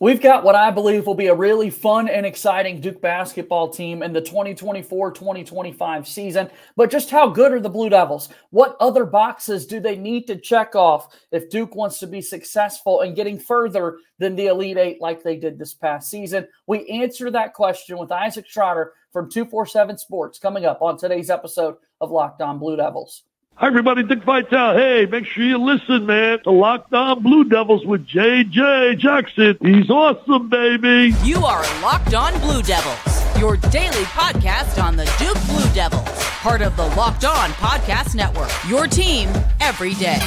We've got what I believe will be a really fun and exciting Duke basketball team in the 2024-2025 season. But just how good are the Blue Devils? What other boxes do they need to check off if Duke wants to be successful in getting further than the Elite Eight like they did this past season? We answer that question with Isaac Trotter from 247 Sports coming up on today's episode of Locked On Blue Devils. Hi, everybody. Dick Vitale. Hey, make sure you listen, man, to Locked On Blue Devils with J.J. Jackson. He's awesome, baby. You are Locked On Blue Devils, your daily podcast on the Duke Blue Devils, part of the Locked On Podcast Network, your team every day.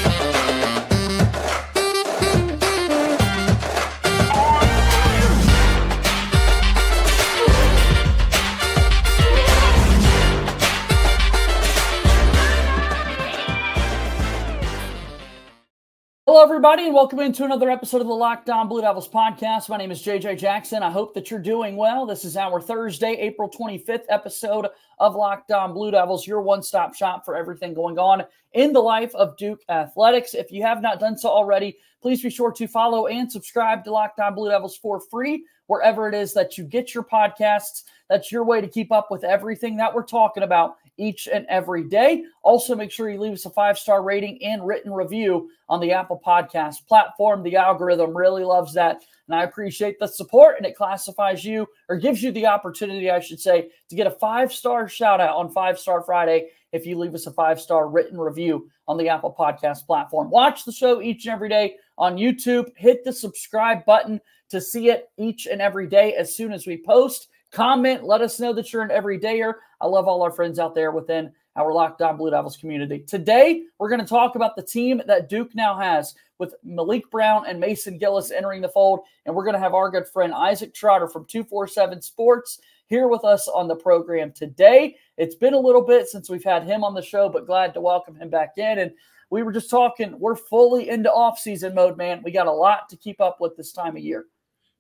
Hello, everybody, and welcome into another episode of the Locked On Blue Devils podcast. My name is JJ Jackson. I hope that you're doing well. This is our Thursday, April 25th episode of Locked On Blue Devils, your one-stop shop for everything going on in the life of Duke athletics. If you have not done so already, please be sure to follow and subscribe to Locked On Blue Devils for free, wherever it is that you get your podcasts. That's your way to keep up with everything that we're talking about each and every day. Also, make sure you leave us a 5-star rating and written review on the Apple Podcast platform. The algorithm really loves that, and I appreciate the support, and it classifies you, or gives you the opportunity, I should say, to get a 5-star shout-out on 5-Star Friday if you leave us a 5-star written review on the Apple Podcast platform. Watch the show each and every day on YouTube. Hit the subscribe button to see it each and every day as soon as we post. Comment, let us know that you're an everydayer. I love all our friends out there within our Locked On Blue Devils community. Today, we're going to talk about the team that Duke now has with Maliq Brown and Mason Gillis entering the fold, and we're going to have our good friend Isaac Trotter from 247 Sports here with us on the program today. It's been a little bit since we've had him on the show, but glad to welcome him back in. And we were just talking, we're fully into off-season mode, man. We got a lot to keep up with this time of year.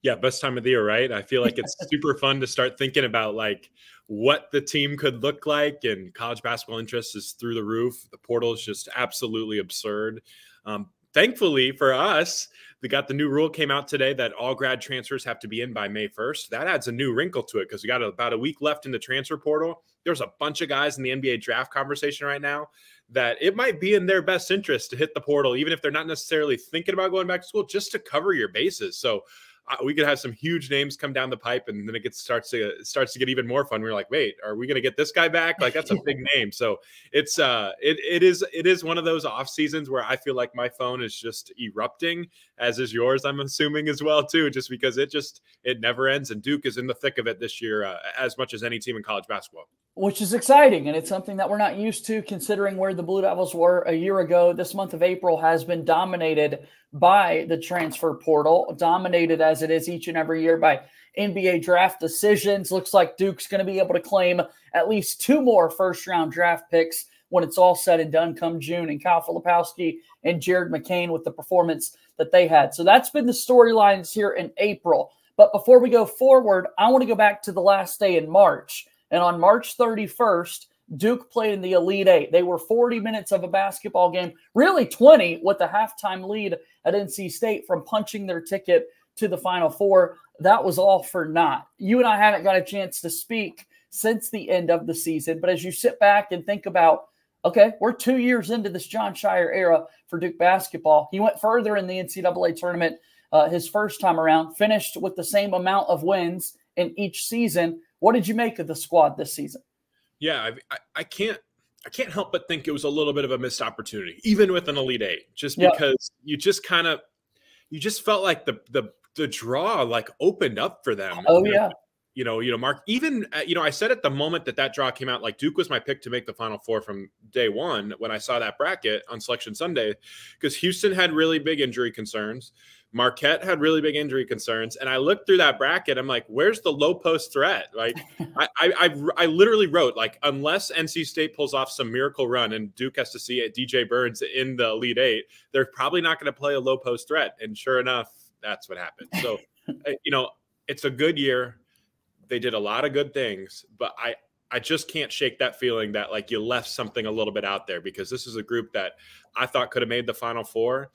Yeah, best time of the year, right? I feel like it's super fun to start thinking about like what the team could look like, and college basketball interest is through the roof. The portal is just absolutely absurd. Thankfully for us, we got the new rule came out today that all grad transfers have to be in by May 1st. That adds a new wrinkle to it because we got about a week left in the transfer portal. There's a bunch of guys in the NBA draft conversation right now that it might be in their best interest to hit the portal, even if they're not necessarily thinking about going back to school, just to cover your bases. So we could have some huge names come down the pipe, and then it starts to get even more fun. We're like, wait, are we going to get this guy back? Like, that's a big name. So it's it is one of those off seasons where I feel like my phone is just erupting, as is yours, I'm assuming as well too, just because it never ends. And Duke is in the thick of it this year, as much as any team in college basketball. Which is exciting, and it's something that we're not used to considering where the Blue Devils were a year ago. This month of April has been dominated by the transfer portal, dominated as it is each and every year by NBA draft decisions. Looks like Duke's going to be able to claim at least 2 more first-round draft picks when it's all said and done come June, and Kyle Filipowski and Jared McCain with the performance that they had. So that's been the storylines here in April. But before we go forward, I want to go back to the last day in March. And on March 31st, Duke played in the Elite Eight. They were 40 minutes of a basketball game, really 20, with a halftime lead at NC State from punching their ticket to the Final Four. That was all for naught. You and I haven't got a chance to speak since the end of the season. But as you sit back and think about, okay, we're 2 years into this Jon Scheyer era for Duke basketball. He went further in the NCAA tournament his first time around, finished with the same amount of wins in each season. What did you make of the squad this season? Yeah, I can't help but think it was a little bit of a missed opportunity, even with an Elite Eight, just because you just felt like the draw like opened up for them. Oh yeah. You know, Mark, even, I said at the moment that draw came out, like Duke was my pick to make the Final Four from day one when I saw that bracket on Selection Sunday, because Houston had really big injury concerns. Marquette had really big injury concerns. And I looked through that bracket. I'm like, where's the low post threat? Like, I literally wrote, like, unless NC State pulls off some miracle run and Duke has to see it, DJ Burns in the Elite Eight, they're probably not going to play a low post threat. And sure enough, that's what happened. So, it's a good year. They did a lot of good things, but I just can't shake that feeling that like you left something a little bit out there, because this is a group that I thought could have made the Final Four.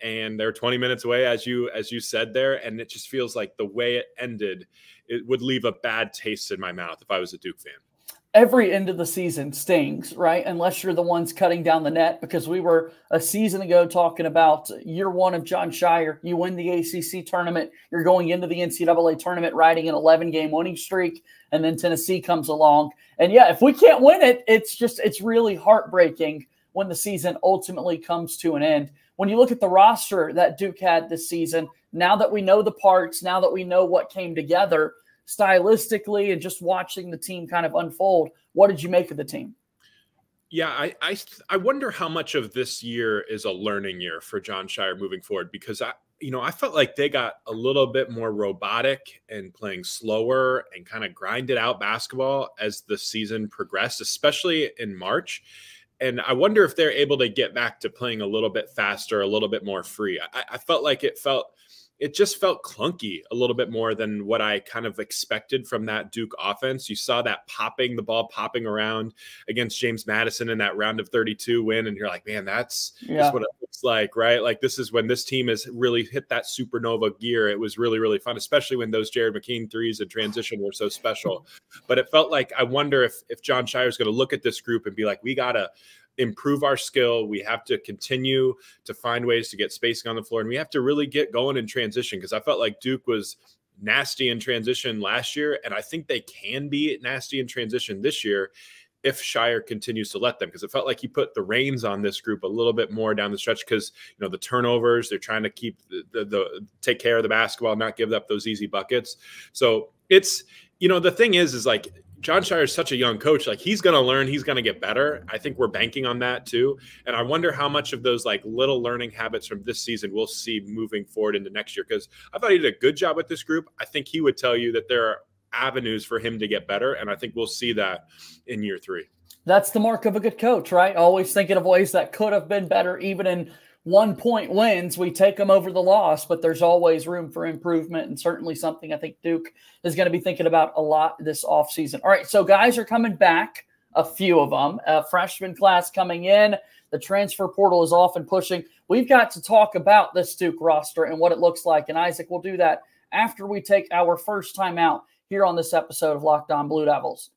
and they're 20 minutes away, as you said there. And it just feels like the way it ended, it would leave a bad taste in my mouth if I was a Duke fan. Every end of the season stings, right? Unless you're the ones cutting down the net, because we were a season ago talking about year one of Jon Scheyer. You win the ACC tournament. You're going into the NCAA tournament riding an 11-game winning streak, and then Tennessee comes along. And yeah, if we can't win it, it's really heartbreaking when the season ultimately comes to an end. When you look at the roster that Duke had this season, now that we know the parts, now that we know what came together stylistically and just watching the team kind of unfold, what did you make of the team? Yeah, I wonder how much of this year is a learning year for Jon Scheyer moving forward, because I felt like they got a little bit more robotic and playing slower and kind of grinded out basketball as the season progressed, especially in March. And I wonder if they're able to get back to playing a little bit faster, a little bit more free. I felt like it just felt clunky a little bit more than what I kind of expected from that Duke offense. You saw that the ball popping around against James Madison in that round of 32 win. And you're like, man, that's what it looks like, right? Like, this is when this team has really hit that supernova gear. It was really, really fun, especially when those Jared McKean threes in transition were so special. But it felt like, I wonder if Jon Scheyer is going to look at this group and be like, we got to improve our skill. We have to continue to find ways to get spacing on the floor, and we have to really get going in transition, because I felt like Duke was nasty in transition last year, and I think they can be nasty in transition this year if Scheyer continues to let them, because it felt like he put the reins on this group a little bit more down the stretch, because the turnovers, they're trying to keep take care of the basketball, not give up those easy buckets. So it's the thing is like, Jon Scheyer is such a young coach. Like, he's going to learn, he's going to get better. I think we're banking on that too. And I wonder how much of those like little learning habits from this season we'll see moving forward into next year. Because I thought he did a good job with this group. I think he would tell you that there are avenues for him to get better. And I think we'll see that in year 3. That's the mark of a good coach, right? Always thinking of ways that could have been better, even in 1-point wins. We take them over the loss, but there's always room for improvement, and certainly something I think Duke is going to be thinking about a lot this offseason. All right, so guys are coming back, a few of them. Freshman class coming in. The transfer portal is off and pushing. We've got to talk about this Duke roster and what it looks like, and Isaac, we'll do that after we take our first time out here on this episode of Locked On Blue Devils.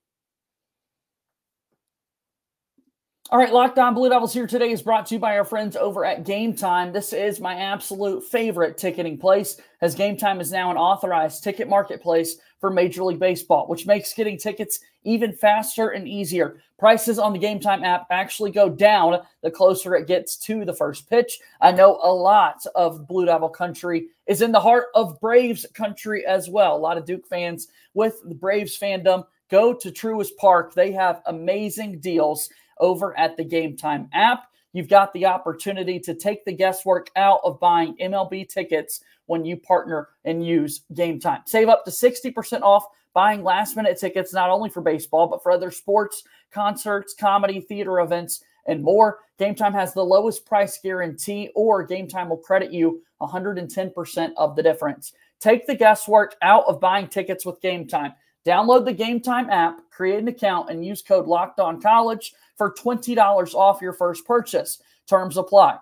All right, Locked On Blue Devils here today is brought to you by our friends over at Gametime. This is my absolute favorite ticketing place, as Gametime is now an authorized ticket marketplace for Major League Baseball, which makes getting tickets even faster and easier. Prices on the Gametime app actually go down the closer it gets to the first pitch. I know a lot of Blue Devil country is in the heart of Braves country as well. A lot of Duke fans with the Braves fandom go to Truist Park. They have amazing deals over at the Gametime app. You've got the opportunity to take the guesswork out of buying MLB tickets when you partner and use Gametime. Save up to 60% off buying last-minute tickets, not only for baseball, but for other sports, concerts, comedy, theater events, and more. Gametime has the lowest price guarantee, or Gametime will credit you 110% of the difference. Take the guesswork out of buying tickets with Gametime. Download the Gametime app, create an account, and use code LOCKEDONCollege for $20 off your first purchase. Terms apply.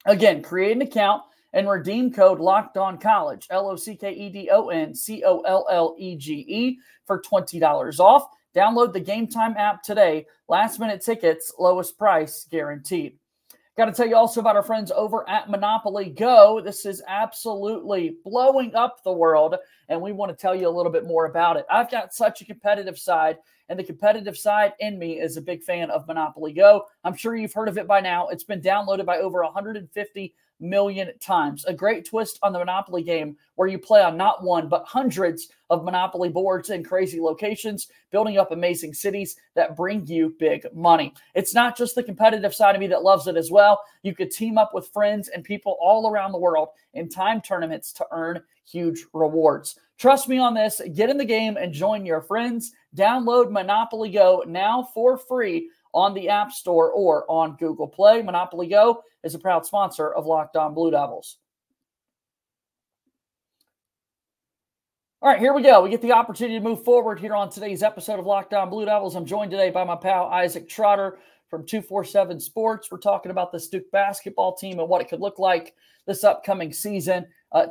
Again, create an account and redeem code LOCKEDONCollege, LOCKEDONCOLLEGE, for $20 off. Download the Gametime app today. Last minute tickets, lowest price guaranteed. Got to tell you also about our friends over at Monopoly Go. This is absolutely blowing up the world, and we want to tell you a little bit more about it. I've got such a competitive side, and the competitive side in me is a big fan of Monopoly Go. I'm sure you've heard of it by now. It's been downloaded by over 150 million times. A great twist on the Monopoly game where you play on not one, but hundreds of Monopoly boards in crazy locations, building up amazing cities that bring you big money. It's not just the competitive side of me that loves it as well. You could team up with friends and people all around the world in time tournaments to earn huge rewards. Trust me on this. Get in the game and join your friends. Download Monopoly Go now for free on the App Store or on Google Play. Monopoly Go is a proud sponsor of Locked On Blue Devils. All right, here we go. We get the opportunity to move forward here on today's episode of Locked On Blue Devils. I'm joined today by my pal Isaac Trotter, from 247 Sports. We're talking about this Duke basketball team and what it could look like this upcoming season.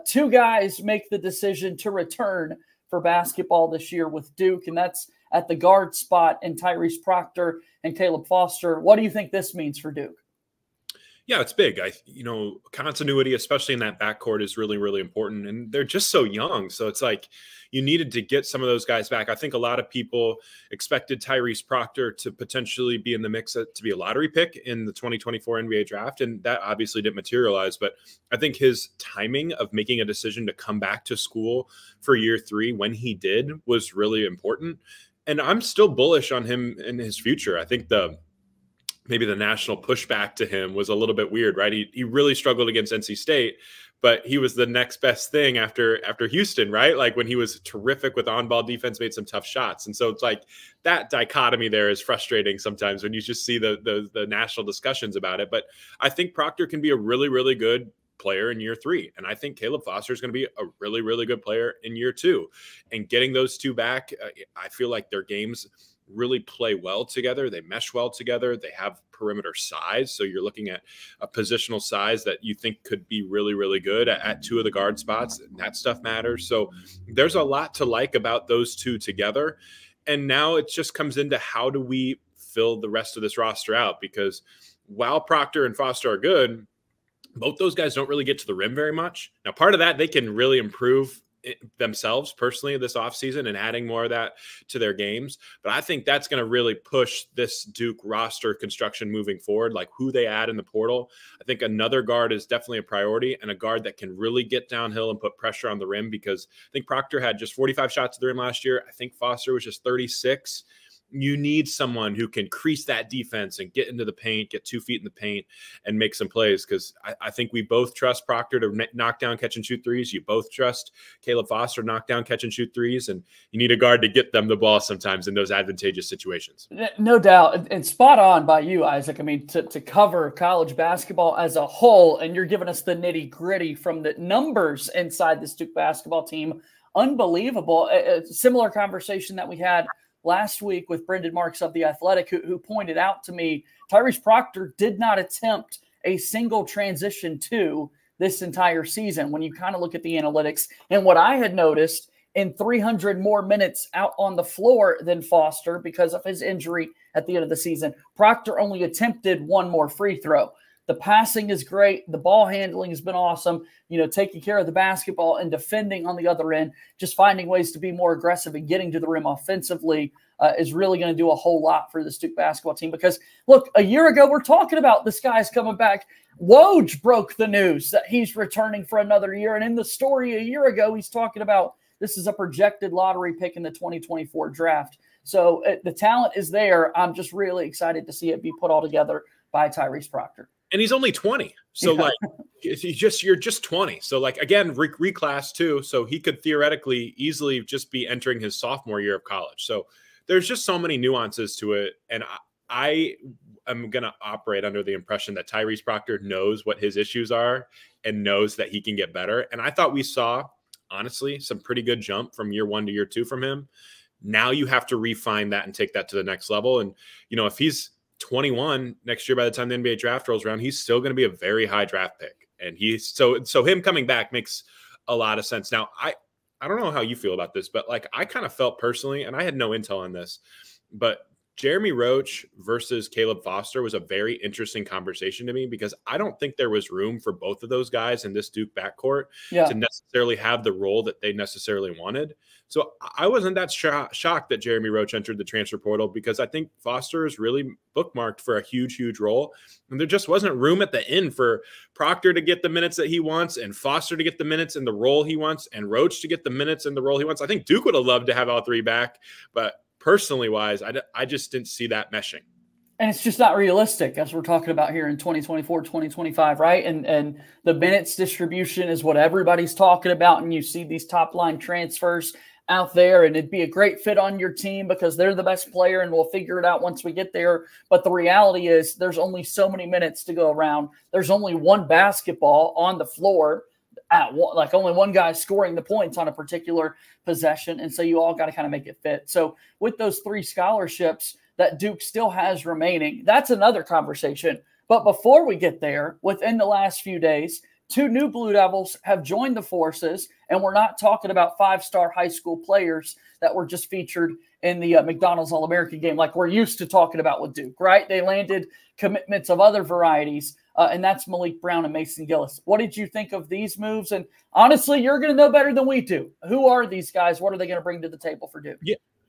Two guys make the decision to return for basketball this year with Duke, and that's at the guard spot in Tyrese Proctor and Caleb Foster. What do you think this means for Duke? Yeah, it's big. Continuity, especially in that backcourt, is really, really important. And they're just so young. So it's like you needed to get some of those guys back. I think a lot of people expected Tyrese Proctor to potentially be in the mix to be a lottery pick in the 2024 NBA draft. And that obviously didn't materialize. But I think his timing of making a decision to come back to school for year 3 when he did was really important. And I'm still bullish on him and his future. I think maybe the national pushback to him was a little bit weird, right? He really struggled against NC State, but he was the next best thing after Houston, right? Like when he was terrific with on-ball defense, made some tough shots. And so it's like that dichotomy there is frustrating sometimes when you just see the national discussions about it. But I think Proctor can be a really, really good player in year 3. And I think Caleb Foster is going to be a really, really good player in year 2. And getting those two back, I feel like their games really play well together. They mesh well together. They have perimeter size. So you're looking at a positional size that you think could be really, really good at 2 of the guard spots. And that stuff matters. So there's a lot to like about those two together. And now it just comes into how do we fill the rest of this roster out? Because while Proctor and Foster are good, both those guys don't really get to the rim very much. Now, part of that, they can really improve themselves personally this offseason and adding more of that to their games. But I think that's going to really push this Duke roster construction moving forward, like who they add in the portal. I think another guard is definitely a priority, and a guard that can really get downhill and put pressure on the rim, because I think Proctor had just 45 shots at the rim last year. I think Foster was just 36. You need someone who can crease that defense and get into the paint, get 2 feet in the paint, and make some plays. Because I think we both trust Proctor to knock down, catch, and shoot threes. You both trust Caleb Foster to knock down, catch, and shoot threes. And you need a guard to get them the ball sometimes in those advantageous situations. No doubt. And spot on by you, Isaac. I mean, to cover college basketball as a whole, and you're giving us the nitty-gritty from the numbers inside this Duke basketball team. Unbelievable. A similar conversation that we had last week with Brendan Marks of The Athletic, who pointed out to me Tyrese Proctor did not attempt a single transition this entire season when you kind of look at the analytics. And what I had noticed, in 300 more minutes out on the floor than Foster because of his injury at the end of the season, Proctor only attempted 1 more free throw. The passing is great. The ball handling has been awesome. Taking care of the basketball and defending on the other end, just finding ways to be more aggressive and getting to the rim offensively is really going to do a whole lot for the Duke basketball team. Because, look, a year ago, we're talking about this guy's coming back. Woj broke the news that he's returning for another year. And in the story a year ago, he's talking about this is a projected lottery pick in the 2024 draft. So the talent is there. I'm just really excited to see it be put all together by Tyrese Proctor. And he's only 20. So you're just 20. So like, again, reclass too. So he could theoretically easily just be entering his sophomore year of college. So there's just so many nuances to it. And I am going to operate under the impression that Tyrese Proctor knows what his issues are and knows that he can get better. And I thought we saw, honestly, some pretty good jump from year 1 to year 2 from him. Now you have to refine that and take that to the next level. And, if he's 21 next year, by the time the NBA draft rolls around, he's still going to be a very high draft pick. And so him coming back makes a lot of sense. Now, I don't know how you feel about this, but like I kind of felt personally, and I had no intel on this, but Jeremy Roach versus Caleb Foster was a very interesting conversation to me, because I don't think there was room for both of those guys in this Duke backcourt to necessarily have the role that they necessarily wanted. So I wasn't that shocked that Jeremy Roach entered the transfer portal, because I think Foster is really bookmarked for a huge, huge role. And there just wasn't room at the end for Proctor to get the minutes that he wants, and Foster to get the minutes in the role he wants, and Roach to get the minutes in the role he wants. I think Duke would have loved to have all 3 back, but personally wise, I just didn't see that meshing. And it's just not realistic, as we're talking about here in 2024, 2025, right? And the minutes distribution is what everybody's talking about. And you see these top line transfers out there, and it'd be a great fit on your team because they're the best player, and we'll figure it out once we get there. But the reality is there's only so many minutes to go around. There's only one basketball on the floor. Like only one guy scoring the points on a particular possession. And so you all got to kind of make it fit. So with those 3 scholarships that Duke still has remaining. That's another conversation. But before we get there, within the last few days, 2 new Blue Devils have joined the forces, and we're not talking about 5-star high school players that were just featured in the McDonald's All-American game like we're used to talking about with Duke, right? They landed commitments of other varieties, and that's Maliq Brown and Mason Gillis. What did you think of these moves? And honestly, you're going to know better than we do. Who are these guys? What are they going to bring to the table for Duke?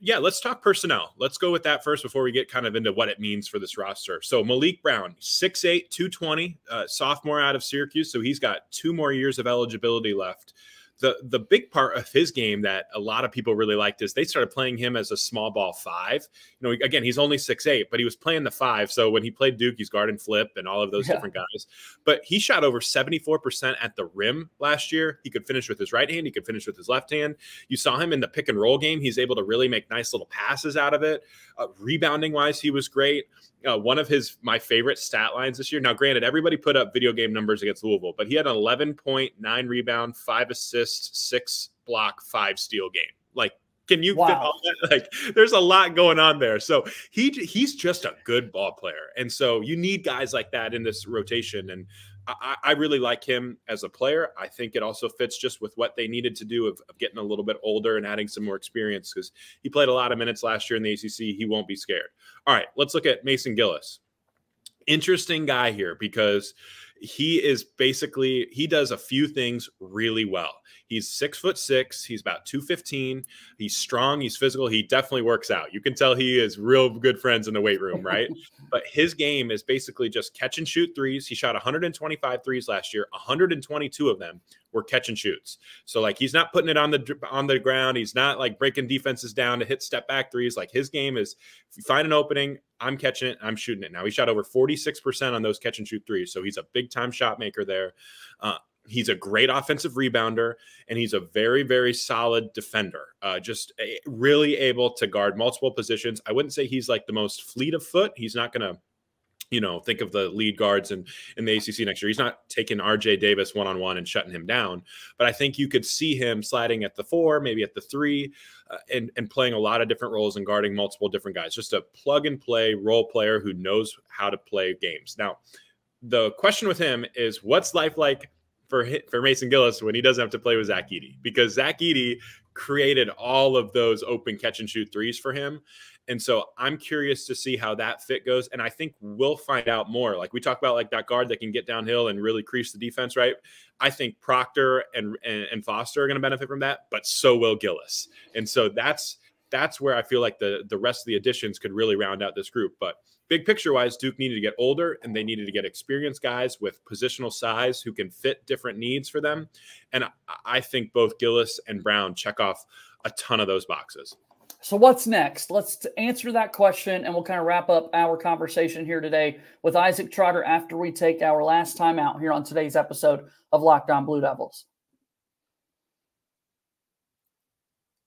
Yeah, let's talk personnel. Let's go with that first before we get kind of into what it means for this roster. So Maliq Brown, 6'8", 220, sophomore out of Syracuse. So he's got 2 more years of eligibility left. The big part of his game that a lot of people really liked is they started playing him as a small ball 5. You know, again, he's only 6'8", but he was playing the 5. So when he played Duke, he's guard and flip and all of those different guys. But he shot over 74% at the rim last year. He could finish with his right hand. He could finish with his left hand. You saw him in the pick and roll game. He's able to really make nice little passes out of it. Rebounding wise, he was great. One of my favorite stat lines this year. Now, granted, everybody put up video game numbers against Louisville, but he had an 11 point, 9 rebound, 5 assists, 6 block, 5 steal game. Like, can you fit all that? Like, there's a lot going on there. So he's just a good ball player. And so you need guys like that in this rotation. And I really like him as a player. I think it also fits just with what they needed to do of getting a little bit older and adding some more experience because he played a lot of minutes last year in the ACC. He won't be scared. All right, let's look at Mason Gillis. Interesting guy here because he does a few things really well. He's 6'6". He's about 215. He's strong. He's physical. He definitely works out. You can tell he is real good friends in the weight room, right? But his game is basically just catch and shoot threes. He shot 125 threes last year. 122 of them were catch and shoots. So like he's not putting it on the ground. He's not like breaking defenses down to hit step back threes. Like his game is if you find an opening, I'm catching it, I'm shooting it. Now he shot over 46% on those catch and shoot threes. So he's a big time shot maker there. He's a great offensive rebounder, and he's a very, very solid defender. Just really able to guard multiple positions. I wouldn't say he's like the most fleet of foot. He's not going to, think of the lead guards in the ACC next year. He's not taking RJ Davis one-on-one and shutting him down. But I think you could see him sliding at the 4, maybe at the 3, and playing a lot of different roles and guarding multiple different guys. Just a plug-and-play role player who knows how to play games. Now, the question with him is what's life like for Mason Gillis when he doesn't have to play with Zach Edey, because Zach Edey created all of those open catch and shoot threes for him. And so I'm curious to see how that fit goes. And I think we'll find out more. Like we talk about like that guard that can get downhill and really crease the defense, right? I think Proctor and Foster are going to benefit from that, but so will Gillis. And so that's where I feel like the rest of the additions could really round out this group. But big picture wise, Duke needed to get older and they needed to get experienced guys with positional size who can fit different needs for them. And I think both Gillis and Brown check off a ton of those boxes. So what's next? Let's answer that question, and we'll kind of wrap up our conversation here today with Isaac Trotter after we take our last time out here on today's episode of Locked On Blue Devils.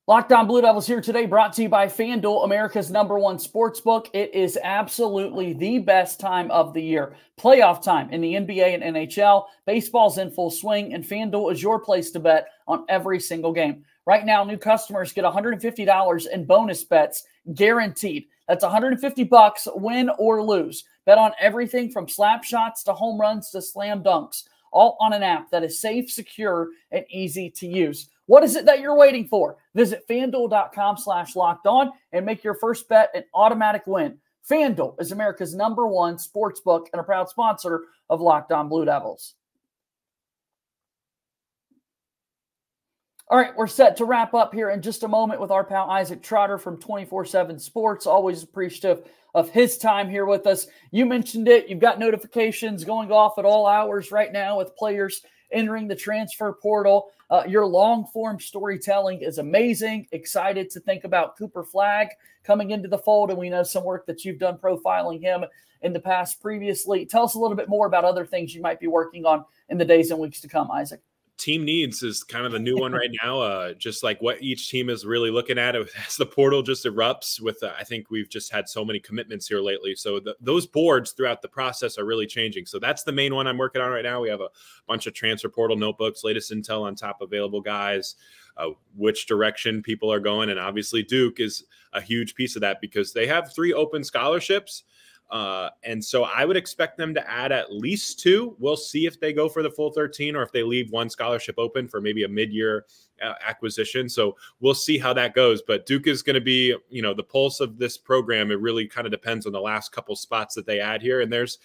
Locked On Blue Devils here today, brought to you by FanDuel, America's #1 sportsbook. It is absolutely the best time of the year. Playoff time in the NBA and NHL. Baseball's in full swing, and FanDuel is your place to bet on every single game. Right now, new customers get $150 in bonus bets guaranteed. That's $150 win or lose. Bet on everything from slap shots to home runs to slam dunks, all on an app that is safe, secure, and easy to use. What is it that you're waiting for? Visit FanDuel.com/lockedon and make your first bet an automatic win. FanDuel is America's #1 sportsbook and a proud sponsor of Locked On Blue Devils. All right, we're set to wrap up here in just a moment with our pal Isaac Trotter from 24/7 Sports. Always appreciative of his time here with us. You mentioned it. You've got notifications going off at all hours right now with players entering the transfer portal. Your long-form storytelling is amazing. Excited to think about Cooper Flagg coming into the fold, and we know some work that you've done profiling him in the past previously. Tell us a little bit more about other things you might be working on in the days and weeks to come, Isaac. team needs is kind of the new one right now. Just like what each team is really looking at as the portal just erupts with, I think we've just had so many commitments here lately. So those boards throughout the process are really changing. So that's the main one I'm working on right now. We have a bunch of transfer portal notebooks, latest intel on top available guys, which direction people are going. And obviously Duke is a huge piece of that because they have 3 open scholarships. And so I would expect them to add at least 2. We'll see if they go for the full 13 or if they leave 1 scholarship open for maybe a mid-year acquisition. So we'll see how that goes. But Duke is going to be, the pulse of this program. It really kind of depends on the last couple spots that they add here. And there's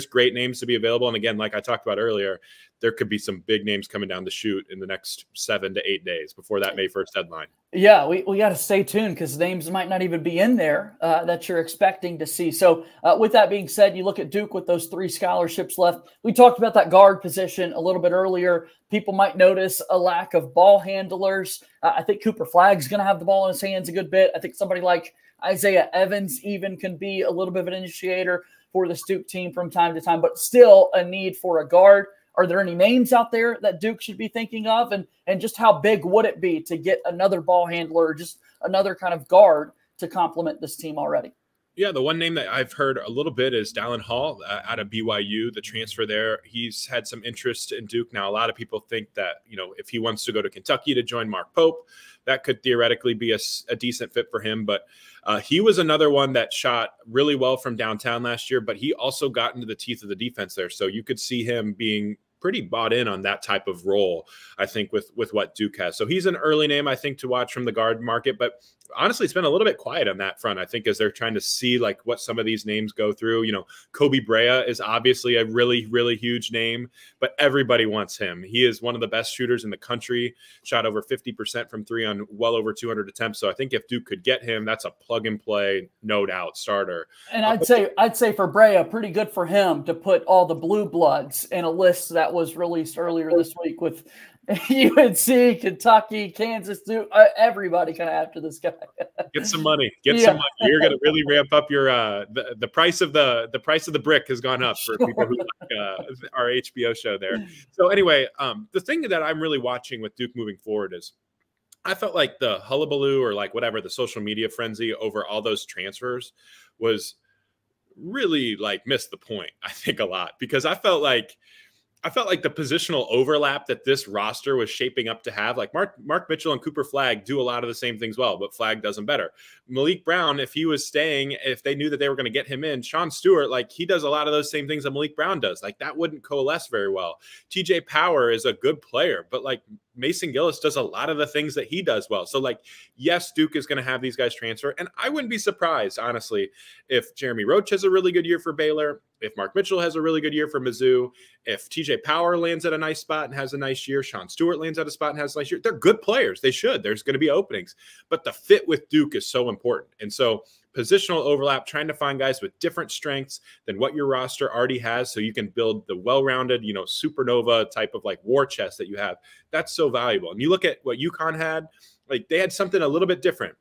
great names to be available. And again, like I talked about earlier, there could be some big names coming down the chute in the next 7 to 8 days before that May 1st deadline. Yeah, we got to stay tuned because names might not even be in there that you're expecting to see. So with that being said, you look at Duke with those 3 scholarships left. We talked about that guard position a little bit earlier. People might notice a lack of ball handlers. I think Cooper Flagg's going to have the ball in his hands a good bit. I think somebody like Isaiah Evans even can be a little bit of an initiator for this Duke team from time to time, but still a need for a guard. Are there any names out there that Duke should be thinking of? And just how big would it be to get another ball handler or just another kind of guard to complement this team already? Yeah, the one name that I've heard a little bit is Dallin Hall out of BYU, the transfer there. He's had some interest in Duke. Now, a lot of people think that, if he wants to go to Kentucky to join Mark Pope, that could theoretically be a decent fit for him. But he was another one that shot really well from downtown last year, but he also got into the teeth of the defense there. So you could see him being pretty bought in on that type of role, I think, with what Duke has. So he's an early name, I think, to watch from the guard market. But honestly, it's been a little bit quiet on that front, I think, as they're trying to see like what some of these names go through. Kobe Brea is obviously a really, really huge name, but everybody wants him. He is one of the best shooters in the country, shot over 50% from 3 on well over 200 attempts. So I think if Duke could get him, that's a plug and play, no doubt starter. And I'd say for Brea, pretty good for him to put all the blue bloods in a list that was released earlier this week with UNC, Kentucky, Kansas, Duke, everybody kind of after this guy. Get some money. Some money. You're going to really ramp up your the price of the brick has gone up for people who like our HBO show there. So anyway, the thing that I'm really watching with Duke moving forward is I felt like the hullabaloo or like whatever the social media frenzy over all those transfers was really like missed the point, I think, a lot, because I felt like the positional overlap that this roster was shaping up to have, like Mark Mitchell and Cooper Flagg do a lot of the same things well, but Flagg does them better. Maliq Brown, if he was staying, if they knew that they were going to get him in, Sean Stewart, like he does a lot of those same things that Maliq Brown does. Like that wouldn't coalesce very well. TJ Power is a good player, but like Mason Gillis does a lot of the things that he does well. So like, yes, Duke is going to have these guys transfer. And I wouldn't be surprised, honestly, if Jeremy Roach has a really good year for Baylor, if Mark Mitchell has a really good year for Mizzou, if TJ Power lands at a nice spot and has a nice year, Sean Stewart lands at a spot and has a nice year. They're good players. They should. There's going to be openings. But the fit with Duke is so important. And so positional overlap, trying to find guys with different strengths than what your roster already has so you can build the well-rounded, supernova type of like war chest that you have. That's so valuable. And you look at what UConn had, like they had something a little bit different.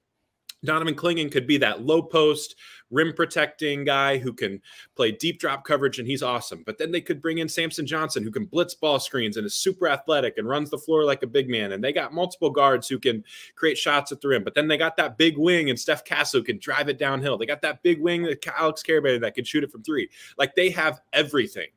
Donovan Clingan could be that low post rim protecting guy who can play deep drop coverage, and he's awesome. But then they could bring in Samson Johnson, who can blitz ball screens and is super athletic and runs the floor like a big man. And they got multiple guards who can create shots at the rim. But then they got that big wing and Steph Castle who can drive it downhill. They got that big wing, Alex Caravan, that can shoot it from 3. Like they have everything.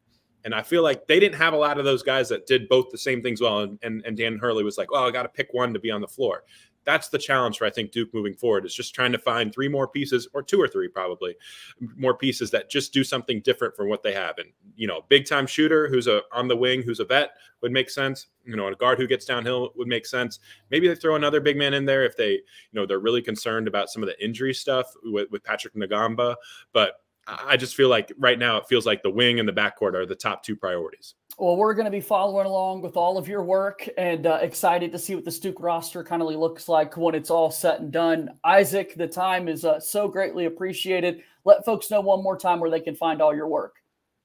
And I feel like they didn't have a lot of those guys that did both the same things well. And Dan Hurley was like, well, I got to pick one to be on the floor. That's the challenge for, I think, Duke moving forward, is just trying to find 3 more pieces, or 2 or 3 probably, more pieces that just do something different from what they have. And, big-time shooter who's on the wing, who's a vet, would make sense. A guard who gets downhill would make sense. Maybe they throw another big man in there if they, they're really concerned about some of the injury stuff with Patrick Ngamba. But I just feel like right now it feels like the wing and the backcourt are the top 2 priorities. Well, we're going to be following along with all of your work and excited to see what the Duke roster kind of looks like when it's all said and done. Isaac, the time is so greatly appreciated. Let folks know one more time where they can find all your work.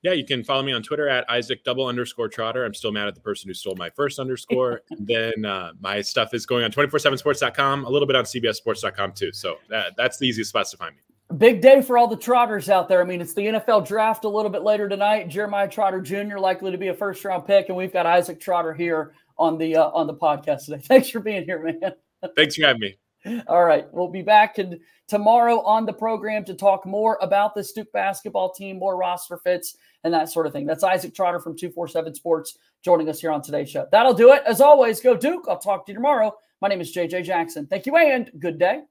Yeah, you can follow me on Twitter at Isaac_Trotter. I'm still mad at the person who stole my first underscore. And then my stuff is going on 247sports.com, a little bit on CBSsports.com too. So that's the easiest spots to find me. Big day for all the Trotters out there. I mean, it's the NFL draft a little bit later tonight. Jeremiah Trotter Jr. likely to be a first-round pick, and we've got Isaac Trotter here on the podcast today. Thanks for being here, man. Thanks for having me. All right. We'll be back tomorrow on the program to talk more about this Duke basketball team, more roster fits, and that sort of thing. That's Isaac Trotter from 247 Sports joining us here on today's show. That'll do it. As always, go Duke. I'll talk to you tomorrow. My name is JJ Jackson. Thank you and good day.